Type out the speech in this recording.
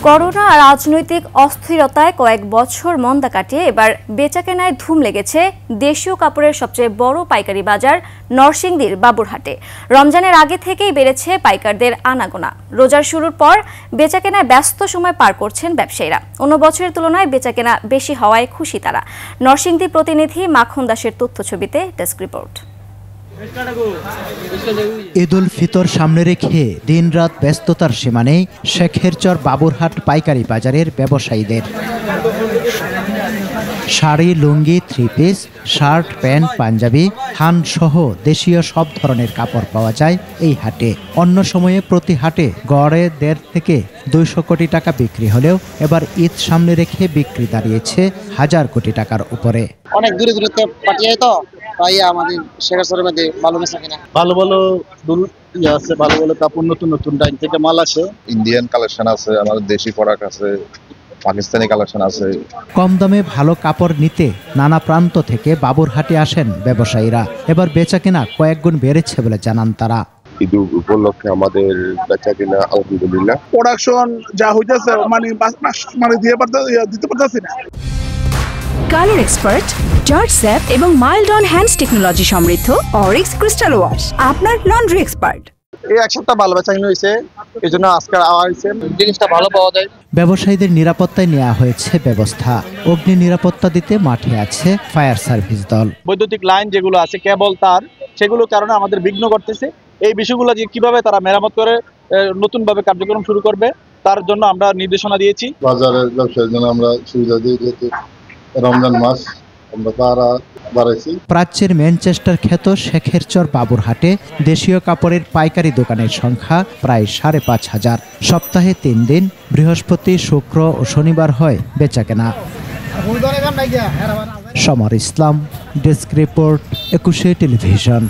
Corona আর রাজনৈতিক অস্থিরতায় কয়েক বছর মন্দা কাটিয়ে এবার বেচাকেনায় ধুম লেগেছে দেশীয় কাপড়ের সবচেয়ে বড় পাইকারি বাজার নরসিংদীর বাবুরহাটে। রমজানের আগে থেকেই বেড়েছে পাইকারদের আনাগোনা। রোজার শুরুর পর বেচাকেনায় ব্যস্ত সময় পার করছেন ব্যবসায়ীরা। অন্য বছরের তুলনায় বেচাকেনা বেশি হওয়ায় খুশি তারা। নরসিংদী প্রতিনিধি মাখন দাসের তথ্যছবিতে ডেস্ক রিপোর্ট। ঈদুল ফিতর সামনে রেখে দিনরাত ব্যস্ততার সীমা নেই শেখেরচর বাবুরহাট পাইকারি বাজারের ব্যবসায়ীদের। Sari, lungi, three piece, shirt, pant, panjabi, থান সহ দেশীয় সব ধরনের কাপড় পাওয়া যায় এই হাটে। অন্য সময়ে প্রতি হাটে গড়ে 1.5 থেকে 200 কোটি টাকা বিক্রি হলেও এবার ঈদ সামনে রেখে বিক্রি দাঁড়িয়েছে 1000 কোটি টাকার উপরে। অনেক দূরে দূরে পাঠিয়ে তো তাই আমাদের শেখার মধ্যে ভালো মেশা কিনা ভালো আছে, ভালো কাপড়, নতুন নতুন ডাইন থেকে মাল আসে। ইন্ডিয়ান কালেকশন আছে, আমাদের দেশি প্রোডাক্ট আছে, পাকিস্তানি কালেকশন আছে। কম দামে ভালো কাপড় নিতে নানা প্রান্ত থেকে বাবুরহাটে আসেন ব্যবসায়ীরা। এবার বেচাকেনা কয়েক গুণ বেড়েছে বলে জানান তারা। ঈদ উপলক্ষে আমাদের বেচাকেনা আলহামদুলিল্লাহ। প্রোডাকশন যা হইতেছে মানে দিতে পারতেছি না। কালার এক্সপার্ট, জর্জ স্যাপ এবং মাইল্ড অন হ্যান্ডস টেকনোলজি সমৃদ্ধ অরিক্স ক্রিস্টাল ওয়াশ আপনার লন্ড্রি এক্সপার্ট। এই এক সপ্তাহ ভালো বেচাকেনা হয়েছে, এই জন্য আজকে আওয়া হয়েছে, জিনিসটা ভালো পাওয়া যায়। ব্যবসায়ীদের নিরাপত্তায় নেওয়া হয়েছে ব্যবস্থা। অগ্নি নিরাপত্তা দিতে মাঠে আছে ফায়ার সার্ভিস দল। বৈদ্যুতিক লাইন যেগুলো আছে, কেবল তার, সেগুলো কারণে আমাদের বিঘ্ন করতেছে। এই বিষয়গুলো যে কিভাবে তারা মেরামত করে নতুন ভাবে কার্যক্রম শুরু করবে তার জন্য আমরা নির্দেশনা দিয়েছি। বাজারের ব্যবসায়ীর জন্য আমরা সুবিধা দিয়ে যেতে রমজান মাস আমরা তারা বাড়াইছি। প্রাচ্যের ম্যানচেস্টার খ্যাত শেখেরচর বাবুরহাটে দেশীয় কাপড়ের পাইকারি দোকানের সংখ্যা প্রায় 5,500। সপ্তাহে 3 দিন বৃহস্পতি, শুক্র ও শনিবার হয় বেচাকেনা। সমর ইসলাম, ডেস্ক রিপোর্ট, 21 টেলিভিশন।